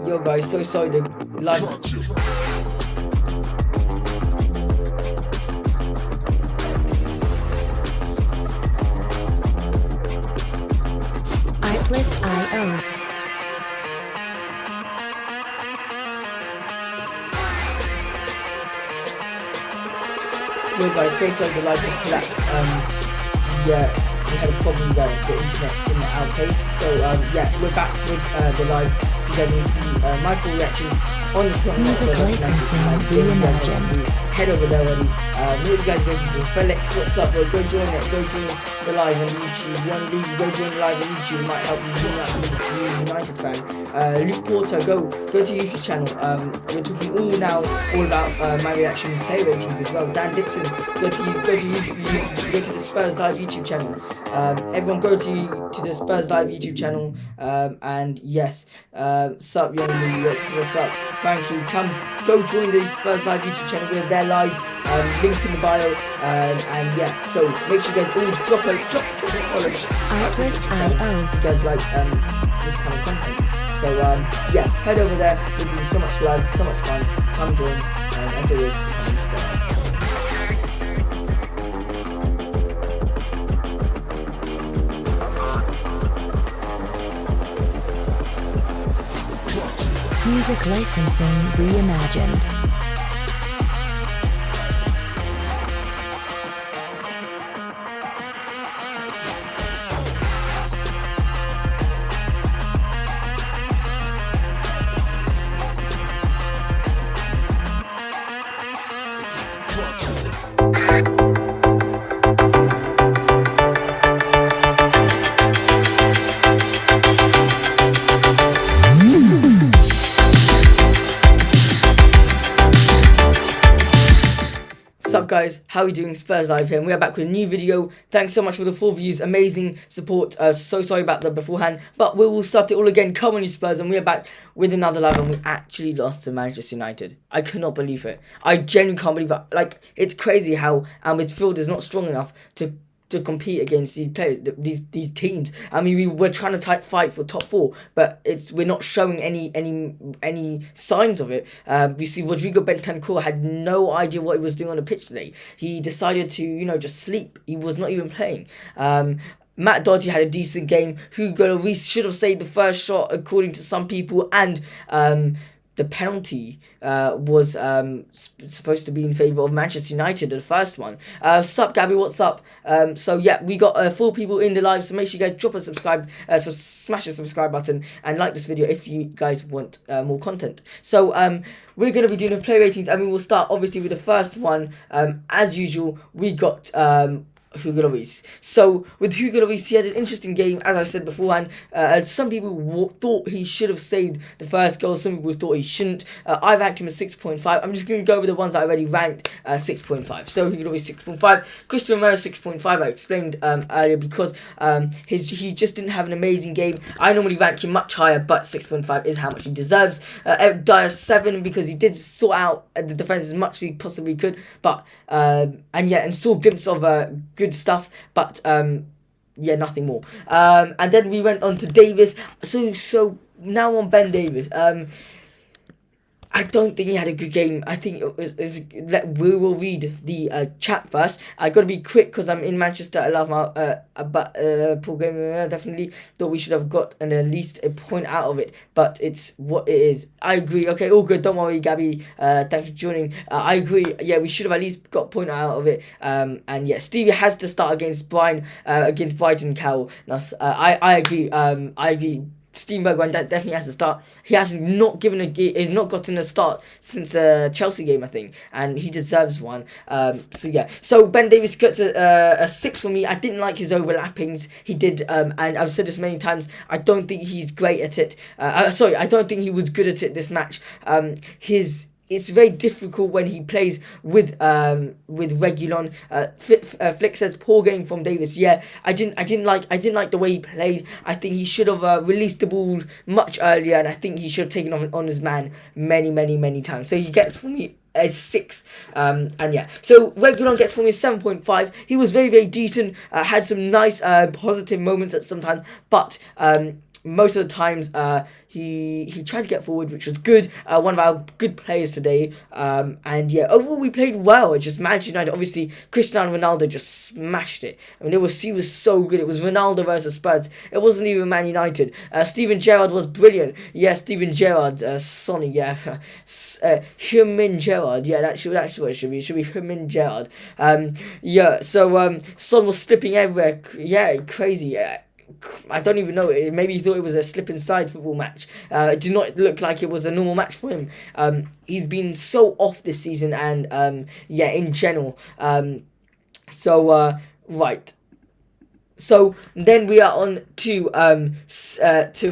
yo guys, so sorry the live. Artlist.io. Yo guys, so sorry the live just collapsed. Yeah, we had a problem there with the internet in the outcase. So yeah, we're back with the live. You guys can see my full reaction on the Tottenham. Music licensing reimagined. Head over there already. What you guys going to do? Felix, what's up, bro? Go join it. Go join the live on YouTube. You want to leave? Go join the live on YouTube. It might help you join that United fan. Luke Porter, go to YouTube channel. We're talking all now all about my reaction play ratings as well. Dan Dixon, go to YouTube, go to the Spurs Live YouTube channel. Everyone go to the Spurs Live YouTube channel. And yes, sup young Lee, what's up? Thank you. Go join the Spurs Live YouTube channel. We're there live. Link in the bio. And yeah, so make sure you guys all drop a follow. Artlist.io. If you guys like this kind of content. So yeah, head over there. We're doing so much live, so much fun. Come join. As always, Music licensing reimagined. Sup guys, how are you doing? Spurs Live here, and we are back with a new video. Thanks so much for the 4 views, amazing support. So sorry about the beforehand, but we will start it all again. Come on you Spurs, and we are back with another live, and we actually lost to Manchester United. I cannot believe it. I genuinely can't believe it. Like, it's crazy how our midfield is not strong enough to compete against these players, these teams. I mean, we were trying to fight for top 4, but we're not showing any signs of it. We see Rodrigo Bentancur had no idea what he was doing on the pitch today. He decided to, just sleep. He was not even playing. Matt Doherty had a decent game. Hugo Lloris should have saved the first shot, according to some people, and the penalty was supposed to be in favour of Manchester United, the first one. Sup, Gabby, what's up? So yeah, we got 4 people in the live, so make sure you guys drop a subscribe, smash the subscribe button, and like this video if you guys want more content. So we're going to be doing the play ratings, and we will start obviously with the first one. As usual, we got Hugo Lloris. So with Hugo Lloris, he had an interesting game, as I said beforehand. Some people thought he should have saved the first goal. Some people thought he shouldn't. I ranked him as 6.5. I'm just going to go over the ones that I already ranked 6.5. So Hugo Lloris 6.5. Cristiano Ronaldo 6.5. I explained earlier because he just didn't have an amazing game. I normally rank him much higher, but 6.5 is how much he deserves. Eric Dyer 7 because he did sort out the defense as much as he possibly could, but and saw glimpses of good stuff, but yeah, nothing more. And then we went on to Davis. So now on Ben Davis. I don't think he had a good game. I think we will read the chat first. I got to be quick because I'm in Manchester. I love my but poor game. Definitely thought we should have got at least a point out of it, but it's what it is. I agree. Okay, all good. Don't worry, Gabby. Thanks for joining. I agree. Yeah, we should have at least got a point out of it. And yeah, Stevie has to start against Brighton. Carroll. I agree. I agree. Steenberg definitely has to start. He has not gotten a start since the Chelsea game, I think, and he deserves one. So yeah, so Ben Davis gets a 6 for me. I didn't like his overlappings. He did, and I've said this many times. I don't think he's great at it. I don't think he was good at it this match. It's very difficult when he plays with Reguilon. Flick says poor game from Davis. Yeah, I didn't like the way he played. I think he should have released the ball much earlier, and I think he should have taken on his man many times. So he gets for me a 6. And yeah, so Reguilon gets for me a 7.5. He was very decent. Had some nice positive moments at some time, but most of the times he tried to get forward, which was good. One of our good players today. And yeah, overall we played well. It's just Manchester United. Obviously, Cristiano Ronaldo just smashed it. I mean, he was so good. It was Ronaldo versus Spurs. It wasn't even Man United. Steven Gerrard was brilliant. Yeah, Steven Gerrard, Sonny. Yeah, Heung-min Gerrard. Yeah, that's what it should be. It should be Heung-min Gerrard. Yeah. So Son was slipping everywhere. Yeah, crazy. I don't even know. Maybe he thought it was a slip inside football match. It did not look like it was a normal match for him. He's been so off this season, and yeah, in general. Right. So then we are on to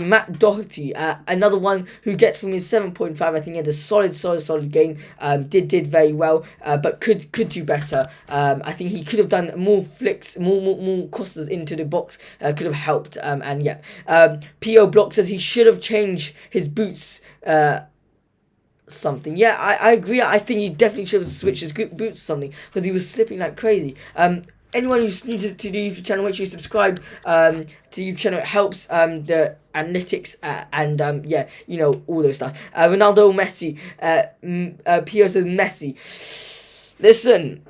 Matt Doherty, another one who gets from his 7.5. I think he had a solid game. Did very well, but could do better. I think he could have done more flicks, more crosses into the box. Could have helped. And yeah, PO Block says he should have changed his boots. Something. Yeah, I agree. I think he definitely should have switched his boots or something, because he was slipping like crazy. Anyone who's new to the YouTube channel, make sure you subscribe to the YouTube channel. It helps the analytics and yeah, you know, all those stuff. Ronaldo, Messi. Pio says Messi. Listen,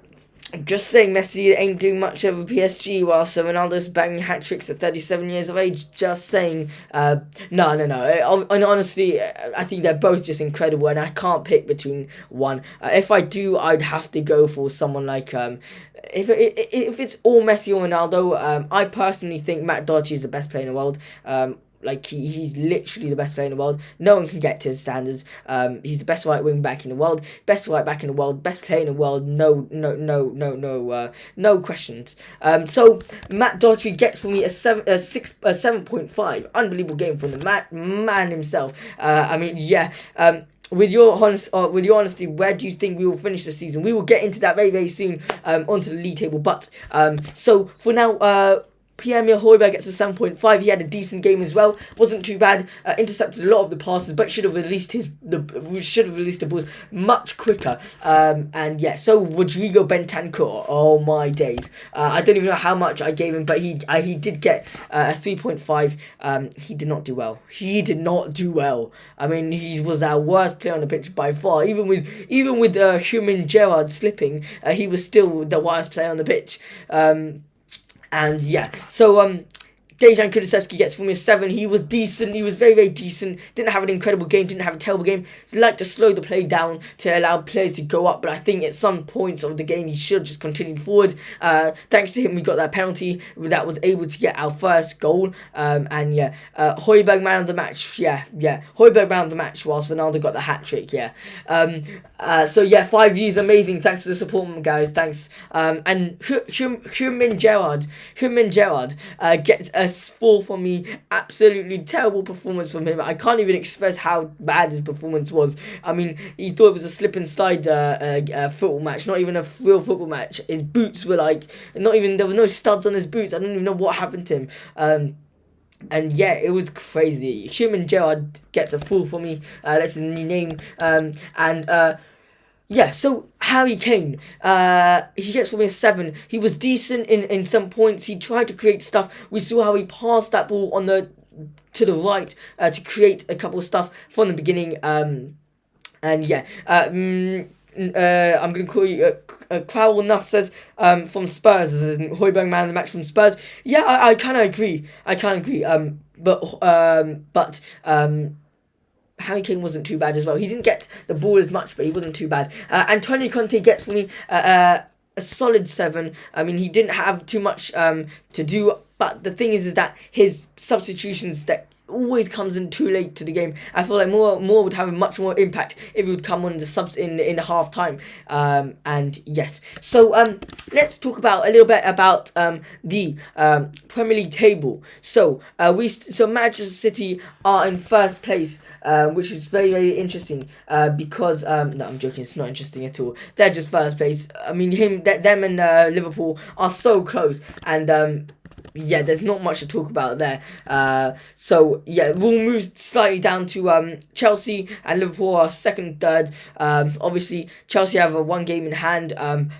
I'm just saying Messi ain't doing much over PSG whilst Ronaldo's banging hat-tricks at 37 years of age. Just saying. No. And honestly, I think they're both just incredible, and I can't pick between one. If I do, I'd have to go for someone like... If it's all Messi or Ronaldo, I personally think Matt Doherty is the best player in the world. Like he's literally the best player in the world. No one can get to his standards. He's the best right wing back in the world, best right back in the world, best player in the world. No questions. So Matt Doherty gets for me a 7.5. Unbelievable game from the man himself. I mean, yeah. With your honesty, where do you think we will finish the season? We will get into that very soon. Onto the league table, but so for now, Pierre-Emile Højbjerg gets a 7.5. He had a decent game as well. Wasn't too bad. Intercepted a lot of the passes, but should have released the balls much quicker. And yeah, so Rodrigo Bentancur. Oh my days. I don't even know how much I gave him, but he did get a 3.5. He did not do well. I mean, he was our worst player on the pitch by far. Even with Heung-min Gerrard slipping, he was still the worst player on the pitch. And yeah, so Dejan Kulusevski gets for me a 7. He was decent. He was very decent. Didn't have an incredible game. Didn't have a terrible game. So like to slow the play down to allow players to go up. But I think at some points of the game, he should have just continued forward. Thanks to him, we got that penalty that was able to get our first goal. And yeah, Højbjerg man of the match. Yeah. Højbjerg man of the match whilst Ronaldo got the hat-trick. Yeah. So yeah, 5 views. Amazing. Thanks for the support, guys. Thanks. And Heung-min Gerrard gets a 4 for me. Absolutely terrible performance from him. I can't even express how bad his performance was. I mean, he thought it was a slip and slide football match, not even a real football match. His boots were like, there were no studs on his boots. I don't even know what happened to him. And yeah, it was crazy. Heung-min Gerrard gets a 4 for me. That's his new name. Yeah, so Harry Kane, he gets for me a 7. He was decent in some points. He tried to create stuff. We saw how he passed that ball to the right to create a couple of stuff from the beginning. And yeah, I'm going to call you Crowell Nuss says from Spurs. This is Højbjerg man of the match from Spurs. Yeah, I kind of agree. But Harry Kane wasn't too bad as well. He didn't get the ball as much, but he wasn't too bad. Antonio Conte gets for me a solid 7. I mean, he didn't have too much to do, but the thing is that his substitutions that always comes in too late to the game. I feel like more would have a much more impact if he would come on the subs in the half time. And yes, so let's talk a little bit about the Premier League table. So Manchester City are in first place, which is very interesting. Because no, I'm joking. It's not interesting at all. They're just first place. I mean, them and Liverpool are so close, and yeah, there's not much to talk about there. So yeah, we'll move slightly down to Chelsea and Liverpool are second, third. Obviously Chelsea have a 1 game in hand,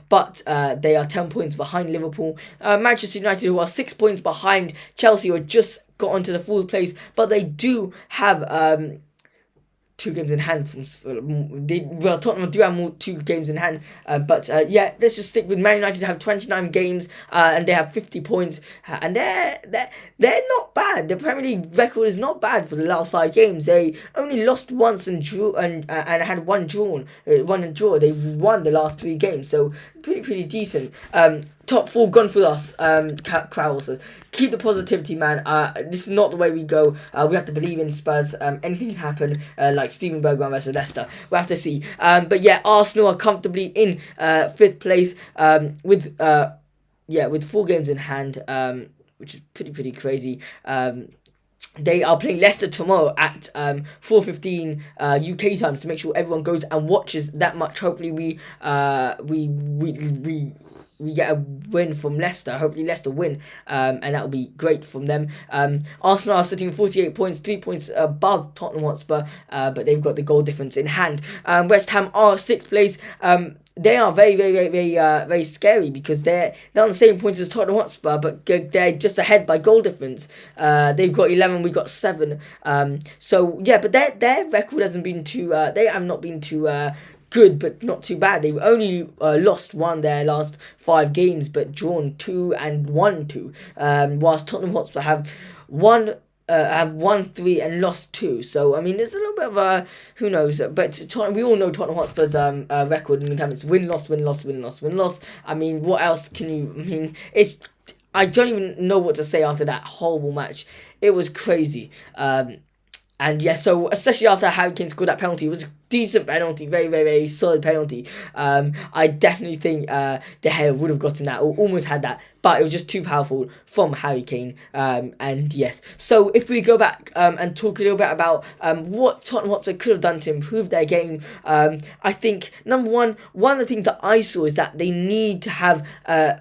but they are 10 points behind Liverpool. Manchester United, who are 6 points behind Chelsea, are just got onto the 4th place, but they do have 2 games in hand. Tottenham do have 2 games in hand, but yeah, let's just stick with Man United. Have 29 games, and they have 50 points, and they're not bad. The Premier League record is not bad for the last 5 games. They only lost once and drew and had one draw. They won the last 3 games, so pretty decent. Top 4 gone for us. Crowell says, keep the positivity, man. This is not the way we go. We have to believe in Spurs. Anything can happen, like Steven Bergwijn versus Leicester. We'll have to see. But yeah, Arsenal are comfortably in 5th place with 4 games in hand, which is pretty crazy. They are playing Leicester tomorrow at 4:15 UK time, so make sure everyone goes and watches that much. Hopefully we get a win from Leicester. Hopefully Leicester win, and that will be great from them. Arsenal are sitting 48 points, 3 points above Tottenham Hotspur, but they've got the goal difference in hand. West Ham are 6th place. They are very scary because they're on the same points as Tottenham Hotspur, but they're just ahead by goal difference. They've got 11, we got 7. So yeah, but their record hasn't been too. They have not been too good, but not too bad. They've only lost 1 their last 5 games, but drawn 2 and won 2. Whilst Tottenham Hotspur have won 3 and lost 2. So I mean, there's a little bit of who knows. But we all know Tottenham Hotspur's record. In the time it's win loss. I mean, what else can you? I mean, I don't even know what to say after that horrible match. It was crazy. And yeah, so especially after Harry Kane scored that penalty, it was a decent penalty, very solid penalty. I definitely think De Gea would have gotten that or almost had that, but it was just too powerful from Harry Kane. And yes, so if we go back and talk a little bit about what Tottenham Hotspur could have done to improve their game, I think number one of the things that I saw is that they need to have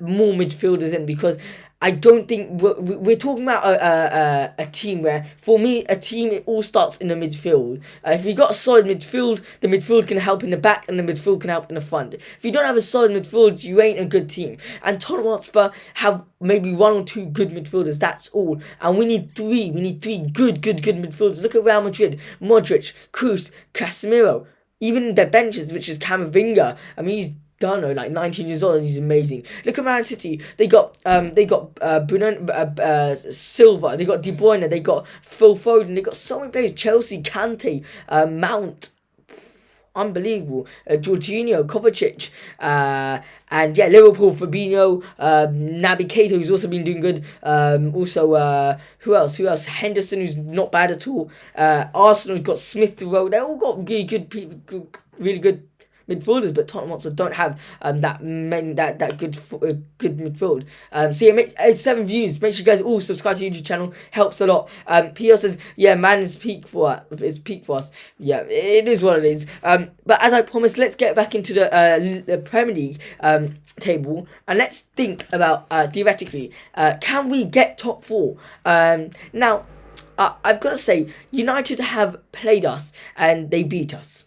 more midfielders in, because I don't think we're talking about a team where, for me, a team, it all starts in the midfield. If we got a solid midfield, the midfield can help in the back and the midfield can help in the front. If you don't have a solid midfield, you ain't a good team. And Tottenham Hotspur have maybe 1 or 2 good midfielders, that's all. And we need 3. We need 3 good midfielders. Look at Real Madrid: Modric, Kroos, Casemiro. Even their benches, which is Camavinga. I mean, he's done, like 19 years old, and he's amazing. Look at Man City. They got Bruno Silva. They got De Bruyne. They got Phil Foden. They got so many players. Chelsea, Kante, Mount, unbelievable. Jorginho, Kovacic. And yeah, Liverpool, Fabinho, Naby Keita, who's also been doing good. Who else? Henderson, who's not bad at all. Arsenal's got Smith Rowe. They all got really good midfielders, but Tottenham Hotspur don't have that good midfield. So yeah, 7 views. Make sure you guys all subscribe to the YouTube channel. Helps a lot. Pierre says, yeah, man, it's peak for us. Yeah, it is what it is. But as I promised, let's get back into the Premier League table, and let's think about theoretically, can we get top 4? Now, I've got to say, United have played us and they beat us.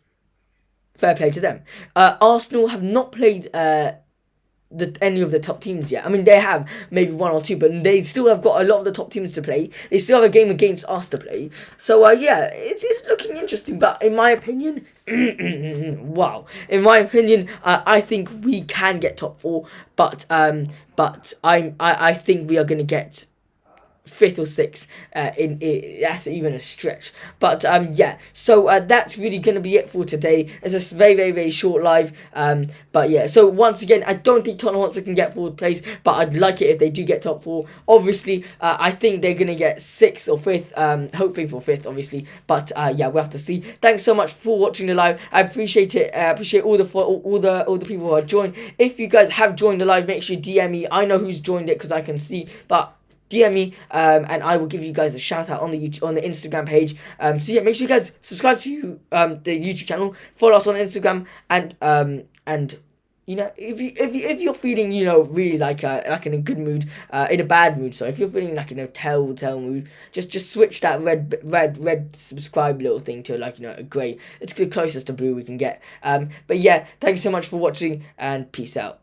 Fair play to them. Arsenal have not played any of the top teams yet. I mean, they have maybe 1 or 2, but they still have got a lot of the top teams to play. They still have a game against us to play. So yeah, it's looking interesting. But in my opinion, wow. In my opinion, I think we can get top 4. But I think we are going to get 5th or 6th. That's even a stretch. But yeah, so that's really gonna be it for today. It's a very short live. But yeah, so once again, I don't think Tottenham Hotspur can get 4th place, but I'd like it if they do get top 4. Obviously, I think they're gonna get 6th or 5th. Hoping for 5th, obviously. But yeah, we'll have to see. Thanks so much for watching the live. I appreciate it. I appreciate all the people who have joined. If you guys have joined the live, make sure you DM me. I know who's joined it because I can see, but DM me, and I will give you guys a shout out on the Instagram page. So yeah, make sure you guys subscribe to the YouTube channel, follow us on Instagram, and you know, if you're feeling, you know, really like in a good mood, in a bad mood. So if you're feeling like in a tell mood, just switch that red subscribe little thing to, like, you know, a grey. It's the closest to blue we can get. But yeah, thanks so much for watching, and peace out.